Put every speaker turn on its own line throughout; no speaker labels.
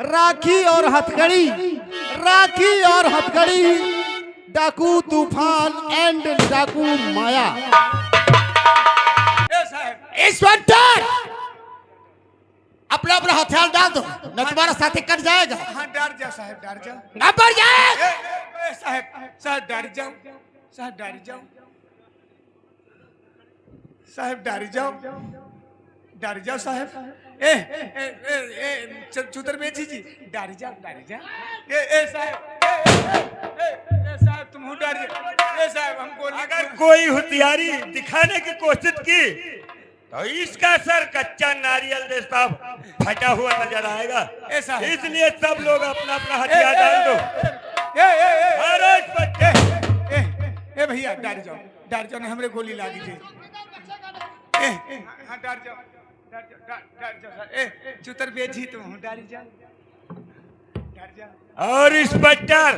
राखी और हथकड़ी, राखी और हथकड़ी, डाकू तूफान एंड डाकू माया। इंस्पेक्टर, अपना अपना हथियार डाल दो, न तुम्हारा साथी कट जाएगा।
हाँ डर जाओ साहब, डर जाओ।
न पड़ जाए
साहब, साहब डर जाओ, साहब डर जाओ, साहब डर जाओ, डर जाओ साहब। ए ए ए ए चुतर बेची जी, डर जाओ, डर जाओ। ए साहब तुम डर जाओ। ए साहब हमको
अगर कोई होशियारी दिखाने की कोशिश की तो इसका सर कच्चा नारियल जैसा फटा हुआ नजर आएगा। इसलिए सब लोग अपना अपना हथियार डाल दो।
ए भैया डर जाओ, डर जाओ, नहीं हमरे गोली लागी थी। हाँ डर जाओ, डर जाओ। ए चुतर बेची तुम डर जाओ, डर जाओ।
और इंस्पेक्टर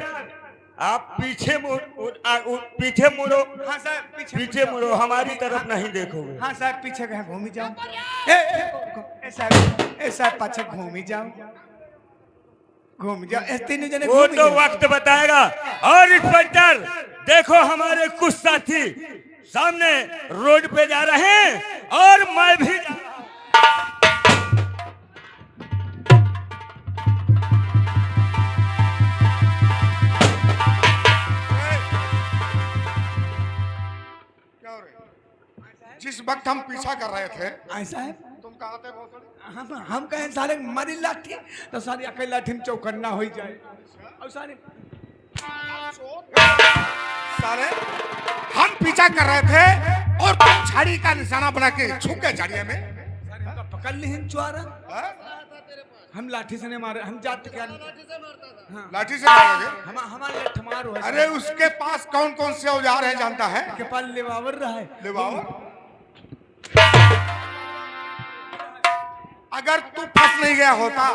आप पीछे पीछे मुड़ो।
हाँ साहब
पीछे मुड़ो, हमारी तरफ नहीं देखोगे।
हाँ साहब पीछे कहीं घूमी जाओ। ए साहब पाछे घूमी जाओ, घूम जाओ। ए तीनों जने
वो तो वक्त बताएगा। और इंस्पेक्टर देखो, हमारे कुछ साथी सामने रोड पे जा रहे हैं और मैं भी
जिस वक्त हम पीछा कर रहे थे,
ऐसा है
तुम कहाँ थे भोसड़ी?
हम कहें सारे मारी लाठी तो सारी अकेले लाठी में चौकन्ना हो जाए। और सारे
सारे हम पीछा कर रहे थे और तुम झाड़ी का निशाना बना के छुप गए झाड़िया में।
सारे हमका पकड़ ली हैं चुआरा। हम लाठी से नहीं मारे, हम जाते क्या हाँ।
लाठी से मारोगे?
हमारे ठमार हो।
अरे उसके पास कौन कौन से औजार है जानता है?
के पास लेवावर रहा है।
लेवावर? अगर तू फंस नहीं गया होता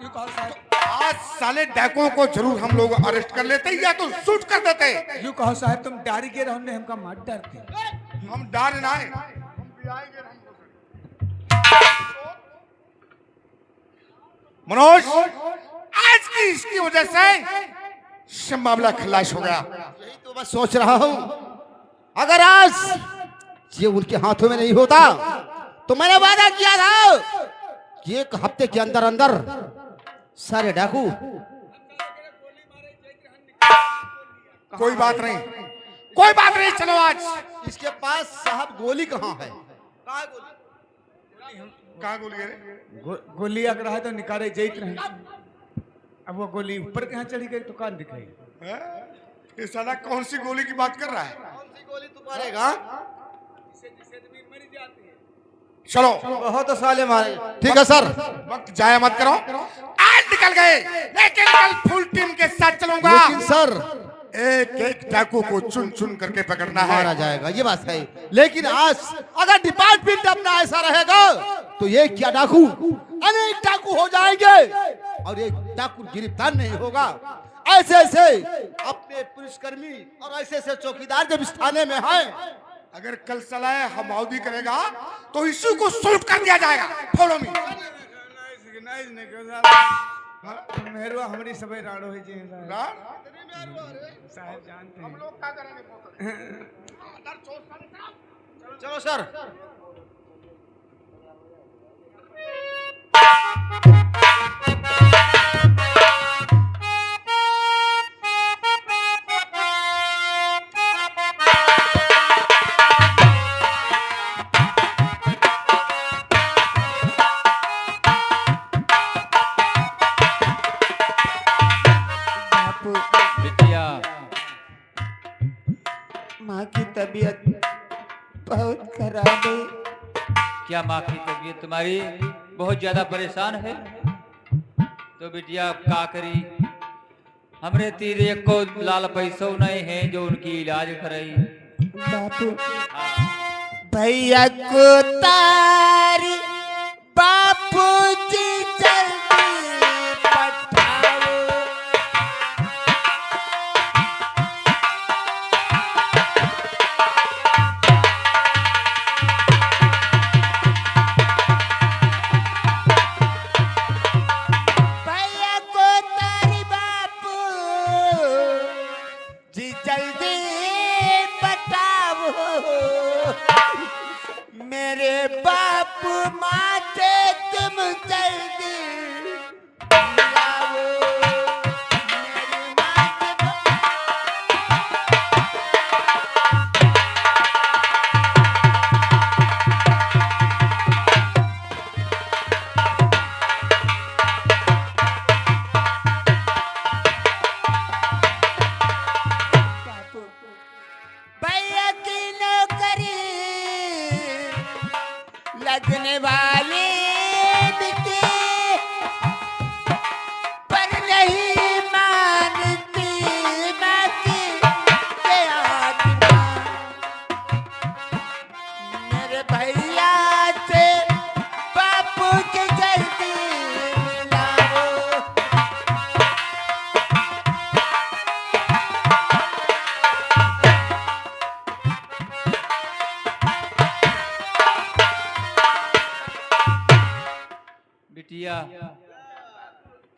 तो आज साले डाकुओं को जरूर हम लोग अरेस्ट कर लेते या तो शूट कर देते।
यूँ कहो साहब तुम डारी के हमने हमका मार डरते।
हम डर ना मनोज, आज की इसकी वजह से मामला खलास हो गया।
यही तो मैं सोच रहा हूँ, अगर आज ये उनके हाथों में नहीं होता तो मैंने वादा किया था कि एक हफ्ते के अंदर अंदर सारे डाकू।
कोई बात नहीं, कोई बात नहीं, चलो आज।
इसके पास साहब गोली कहाँ है?
कहाँ गोली है?
गोली अगर है तो निकाले जैत रहे। अब वो गोली ऊपर कहाँ चढ़ी गई तो कहाँ दिखाई?
ये साला कौन सी गोली की बात कर रहा है?
कौन सी गोली तू मारेगा?
चलो
बहुत तो साले मारे। ठीक है सर,
वक्त जाया मत करो, आज निकल गए, लेकिन कल फुल टीम के साथ चलूंगा।
लेकिन सर
एक एक डाकू को चुन चुन करके पकड़ना है।
मारा जाएगा, ये बात है। लेकिन आज अगर डिपार्टमेंट अपना ऐसा रहेगा तो ये क्या डाकू अनेक डाकू हो जाएंगे और एक डाकू गिरफ्तार नहीं होगा। ऐसे ऐसे अपने पुलिसकर्मी और ऐसे ऐसे चौकीदार जब इस थाने में हैं,
अगर कल सलाह हमाउदी करेगा तो इसी को शूट कर दिया जाएगा। Follow me.
मेहरवा हमारी सबे राड़ो है जी साहब जानते हैं।
हम लोग क्या करेंगे?
चलो सर।
माँ की तबीयत बहुत खराब है।
क्या माँ की तबीयत तुम्हारी बहुत ज्यादा परेशान है? तो बिटिया का करी, हमरे तीरे को लाल पैसों नहीं है जो उनकी इलाज कराई।
बापू भैया को तारी बापू जी जल्दी पठाओ। भैया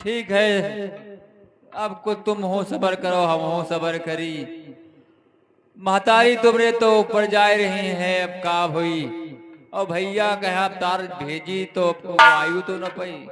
ठीक है, अब को तुम हो सबर करो, हम हो सबर करी। महतारी तुमरे तो ऊपर जा रही है, अब का हुई। और भैया कहा तार भेजी तो आयु तो न पाई।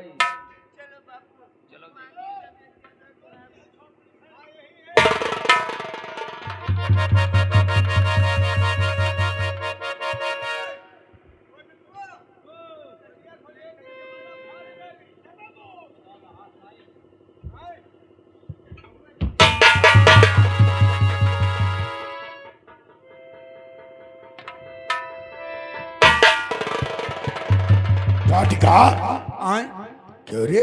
वाटिका
आए
क्यों रे?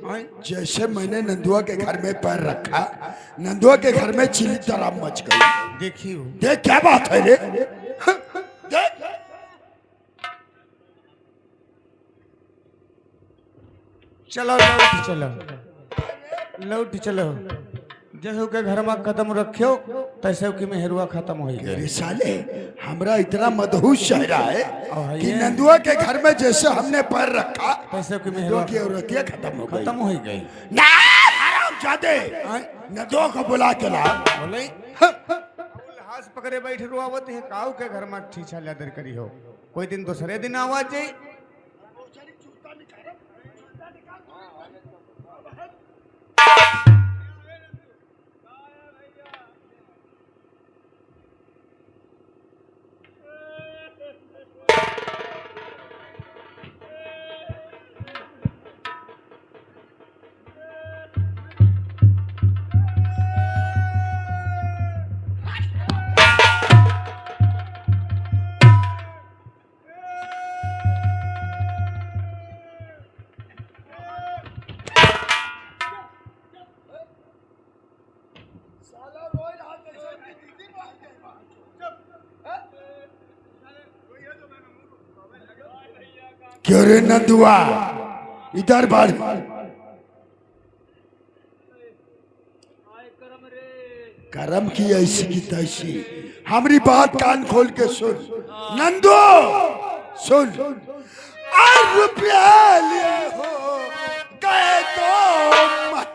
आए
जैसे मैंने नंदुआ के घर में पैर रखा, नंदुआ के घर में चिल्ली तरह मच गई।
देखिए
देख क्या बात है रे? देख
चलो लौट चलो, लौट चलो। जैसे के घर में कदम रखियो तैसे की मेहरुआ खत्म हो गई।
अरे साले, हमरा इतना मदहोश चेहरा है
और
कि
ये-
नंदुआ के घर में जैसे हमने पैर रखा,
तैसे की
नंदुआ
मेहरुआ
की औरतियां खत्म हो गई।
खत्म हो गई।
ना हरामजादे, नंदुआ को बुला के ला।
बोले हाथ पकड़े बैठ रुआवत है, काऊ के घर में ठीछा लेदर करी हो। कोई दिन दूसरे दिन आवाज जाई।
क्यों रे नंदुआ, इधर बढ़। करम की ऐसी की तैसी, हमारी बात कान खोल के सुन। नंदू सुन, और रुपया लिए हो गए तो मत।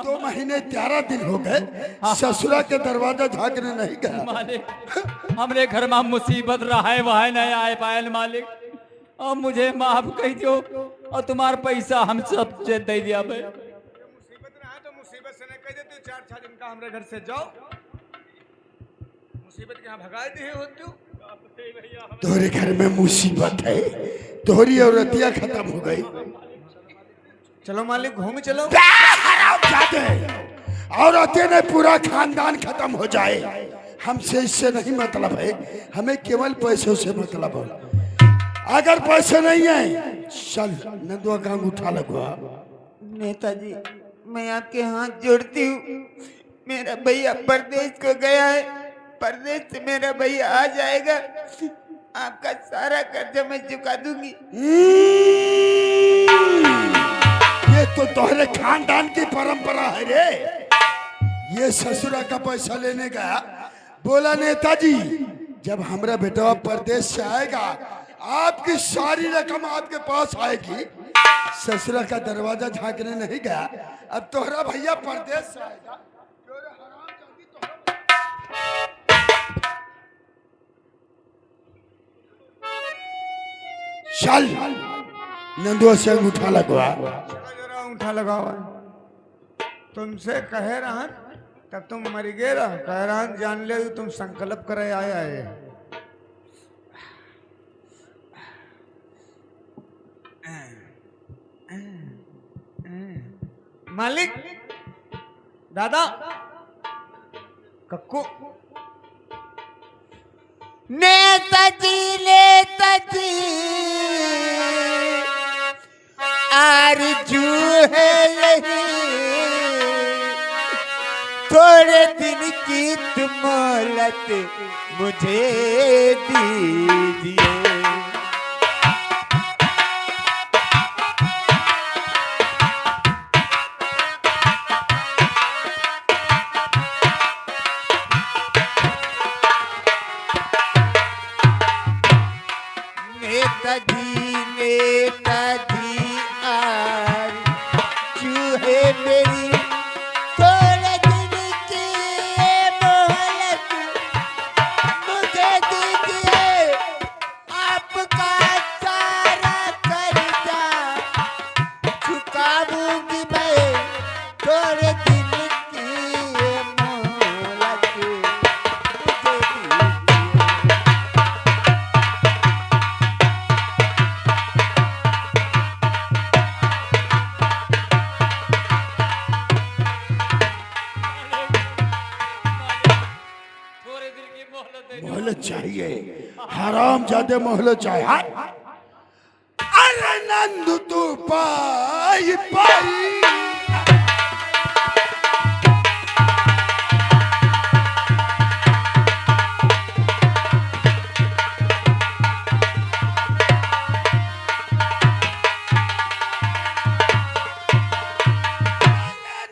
दो महीने 11 दिन हो गए ससुरा के दरवाजा झांकने नहीं गया।
मालिक, हमरे घर में मुसीबत रहा है, वह नहीं आए पायल मालिक। और मुझे माफ कह दो, और तुम्हारा पैसा हम सब दे दिया भाई।
मुसीबत रहा तो मुसीबत से नहीं कह देते। 4-6 दिन का हमारे घर से जाओ, मुसीबत के यहाँ भगा दिए हो तू।
तोहरे घर में मुसीबत है, तोहरी औरतियां खत्म हो गई।
चलो मालिक घूम चलो।
औरतें ने पूरा खानदान खत्म हो जाए, हमसे इससे नहीं मतलब है, हमें केवल पैसों से मतलब है। अगर पैसे नहीं है चल नंदुआ का अंगूठा लगवा।
नेताजी, मैं आपके हाथ जोड़ती हूँ। मेरा भैया परदेश को गया है, परदेश से मेरा भैया आ जाएगा, आपका सारा कर्जा मैं चुका दूंगी।
ये तो तोहरे खानदान की परंपरा है रे। ये ससुरा का पैसा लेने गया, बोला नेताजी जब हमारा बेटा परदेश से आएगा आपकी सारी रकम आपके पास आएगी। ससुरा का दरवाजा झांकने नहीं गया, अब तोहरा भैया परदेश से आएगा। चल नंदुआ से अंगूठा लगवा।
जरा अंगूठा लगाओ। तुमसे कहे रहन तब तुम मर गए रह। कह रहन जान ले तुम संकल्प करे आया है। मालिक, दादा, कक्कू,
नेताजी नेताजी आरज़ू है यही, थोड़े दिन की तुम मोहलत मुझे दीजिए। नेताजी नेताजी आरज़ू है मेरी, थोड़े दिन की मोहलत मुझे दीजिए। आपका सारा कर्जा चुकाऊंगी मैं, थोड़े दिन की मोहलत मुझे दीजिए।
थोड़े दिन की मोहलत दे दो।
मोहलत चाहिए, हराम ज्यादा मोहलत चाहिए। हाँ? अरे नंदू तू पाई पाई,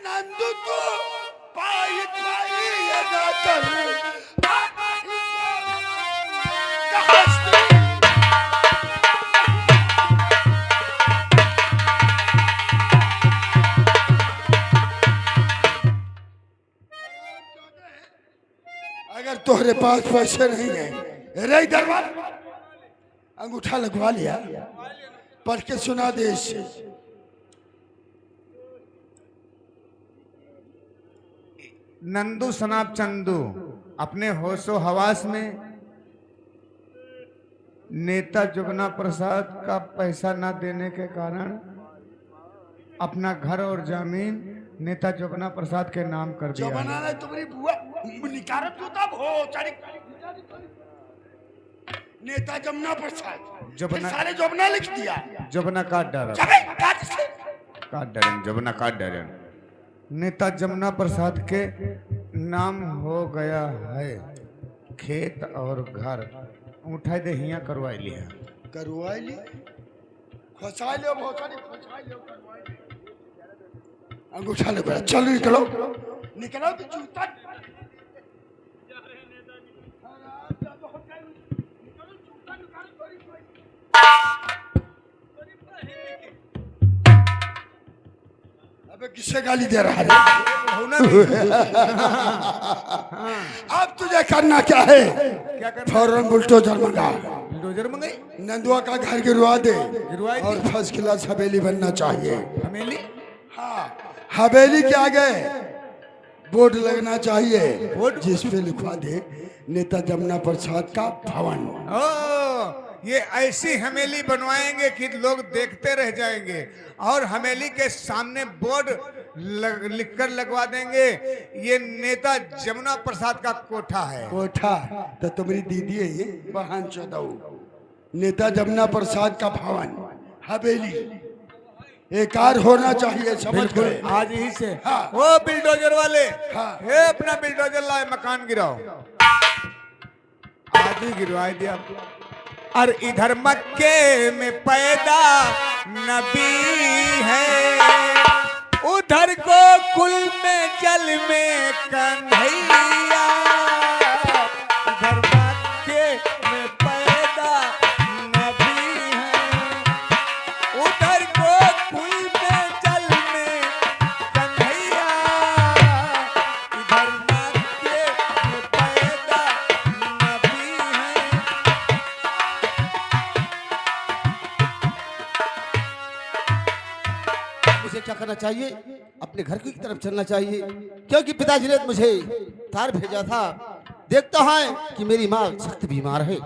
नंदू तू पाई पाई, ये दातन अगर तोहरे पास पैसे नहीं है, रे दरबार अंगूठा लगवा लिया, पढ़ के सुना दे इससे।
नंदू सनाब चंदू अपने होशो हवास में नेता जुगना प्रसाद का पैसा न देने के कारण अपना घर और जमीन नेता जुगना प्रसाद के नाम कर
जो
दिया है।
बनाना है तुम्हारी बुआ निकारत जो तब हो चारी नेता जमुना प्रसाद
जमुना-
फिर सारे जमुना लिख दिया।
जमुना काट डाला,
चले काट से।
काट डालें, जमुना काट डालें। नेता जमुना प्रसाद के नाम हो गया है खेत और घर। उठाई दे हिया करवाई लिया।
करवाई ली, खोसाई लो बहुत सारी खोसाई लो, करवाई ली। अंगूठा ले बड़ा, चलो निकलो निकलो तो जूता अबे किससे गाली दे रहा है? अब तुझे करना क्या है?
क्या करना?
फौरन बुलडोजर मंगा,
बुलडोजर मंगाई,
नंदुआ का घर गिरवा दे
गिरवाई दे।
और फर्स्ट क्लास हवेली बनना चाहिए।
हमेली
हाँ, हवेली के आगे बोर्ड लगना चाहिए जिस पे लिखवा दे नेता जमुना प्रसाद का भवन।
ओ, ये ऐसी हवेली बनवाएंगे कि लोग देखते रह जाएंगे। और हवेली के सामने बोर्ड लिखकर लगवा देंगे, ये नेता जमुना प्रसाद का कोठा है।
कोठा तो तुम्हारी दीदी है ये बहन चौदह। नेता जमुना प्रसाद का भवन हवेली एक कार होना चाहिए, समझ गए?
आज ही से
हाँ।
वो बिल्डोजर वाले,
हाँ।
हे अपना बिल्डोजर लाए, मकान गिराओ। आज ही गिरवाई दिया। और इधर मक्के में पैदा नबी है, उधर को कुल में जल में कन्हैया। इधर मक्के में पैदा नबी है, उधर को कुल में जल में कन्हैया। इधर मक्के में पैदा नबी है।
मुझे क्या करना चाहिए? अपने घर की तरफ चलना चाहिए, क्योंकि पिताजी ने मुझे तार भेजा था। देखता है कि मेरी माँ सख्त बीमार है।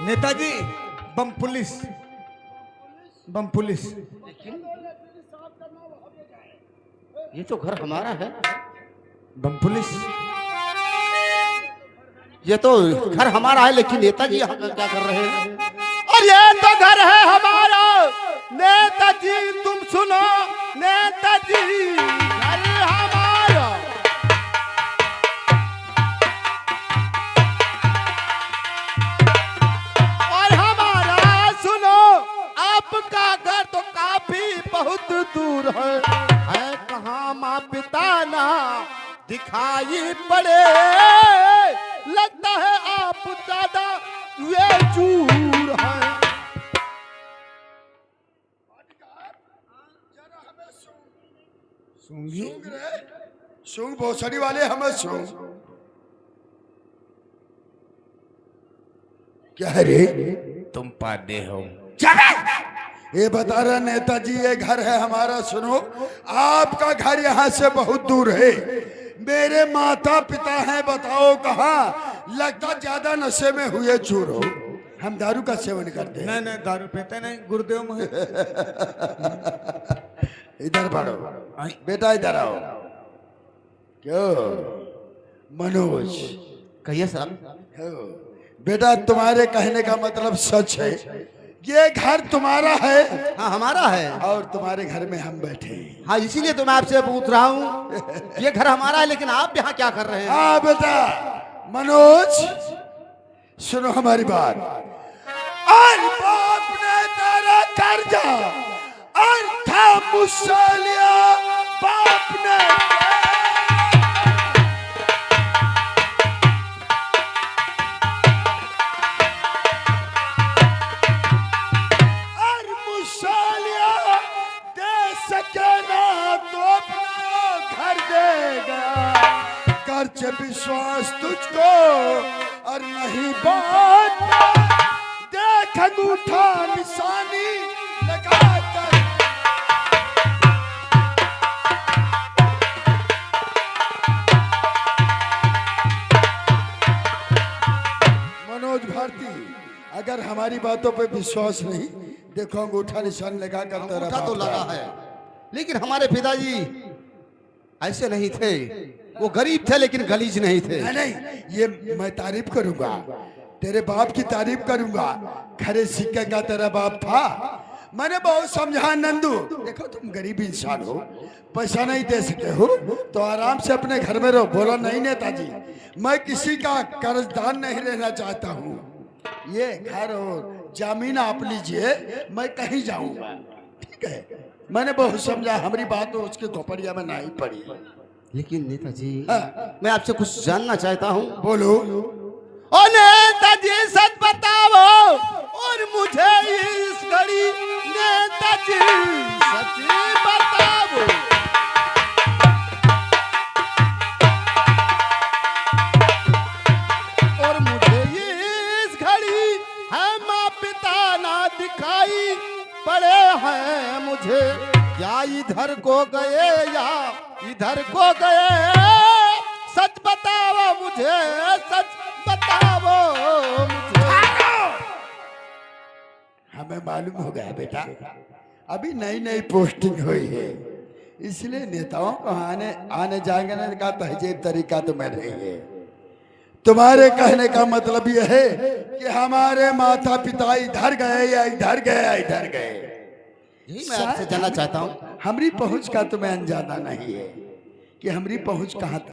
नेताजी बम पुलिस, बम पुलिस।
ये तो घर हमारा है।
बम पुलिस,
ये तो घर हमारा है, लेकिन नेताजी यहाँ पर क्या कर रहे हैं? और ये तो घर है हमारा। नेताजी तुम सुनो, नेताजी घर हमारा। और हमारा सुनो, आपका घर तो काफी बहुत दूर है कहाँ माँ पिता ना दिखाई पड़े। लगता है आप ज्यादा ये चूर हैं।
सूंगी
सूंग भोसड़ी वाले हमें सूंग क्या है रे?
तुम पादे हो।
ये बता रहा नेताजी ये घर है हमारा। सुनो, आपका घर यहाँ से बहुत दूर है। मेरे माता पिता हैं, बताओ कहाँ? लगता ज्यादा नशे में हुए चूर हो। हम दारू का सेवन करते हैं।
नहीं नहीं, दारू पीते नहीं, गुरुदेव में।
इधर बढ़ो बेटा, इधर आओ। क्यों मनोज?
कहिए साहब।
बेटा तुम्हारे कहने का मतलब सच है। ये घर तुम्हारा है?
हाँ हमारा है।
और तुम्हारे घर में हम बैठे हैं।
हाँ इसीलिए तो मैं आपसे पूछ रहा हूँ। ये घर हमारा है, लेकिन आप यहाँ क्या कर रहे हैं?
हाँ बेटा मनोज, सुनो हमारी बात। और बाप ने तेरा कर्जा और था मुझसे लिया। बाप ने और मुझसे लिया, दे सके ना तो अपना घर देगा। कर विश्वास तुझको और नहीं बात। देख अंगूठा निशानी लगा कर। मनोज भारती, अगर हमारी बातों पे विश्वास नहीं, देखो अंगूठा निशान लगा कर तेरा
अंगूठा तो
बाप
लगा
रहा
है, लेकिन हमारे पिताजी ऐसे नहीं थे। वो गरीब थे लेकिन गलीज नहीं थे।
नहीं नहीं, ये मैं तारीफ करूंगा, तेरे बाप की तारीफ करूंगा। खरे सिक्के का तेरा बाप था। मैंने बहुत समझा नंदू, देखो तुम गरीब इंसान हो, पैसा नहीं दे सके हो तो आराम से अपने घर में रहो। बोला नहीं नेताजी, मैं किसी का कर्जदार नहीं रहना चाहता हूँ। ये घर और जमीन आप लीजिए, मैं कहीं जाऊंगा। ठीक है, मैंने बहुत समझा। हमारी बात तो उसके खोपड़िया में नहीं पड़ी।
लेकिन नेताजी मैं आपसे कुछ जानना चाहता हूँ।
बोलो।
ओ नेताजी सच बताओ और मुझे इस घड़ी नेताजी सच बताओ। और मुझे इस घड़ी है माँ पिता ना दिखाई पड़े हैं मुझे। क्या इधर को गए या इधर को गए? सच बताओ मुझे, सच बताओ मुझे।
हमें मालूम हो गया बेटा, अभी नई नई पोस्टिंग हुई है, इसलिए नेताओं को आने जाने का तहजीब तरीका तुम्हें नहीं है। तुम्हारे कहने का मतलब यह है कि हमारे माता पिता इधर गए या इधर गए या इधर गए।
यही मैं आपसे जानना चाहता हूँ।
हमारी पहुंच का तुम्हें अंजाना नहीं है कि हमारी पहुंच कहाँ तक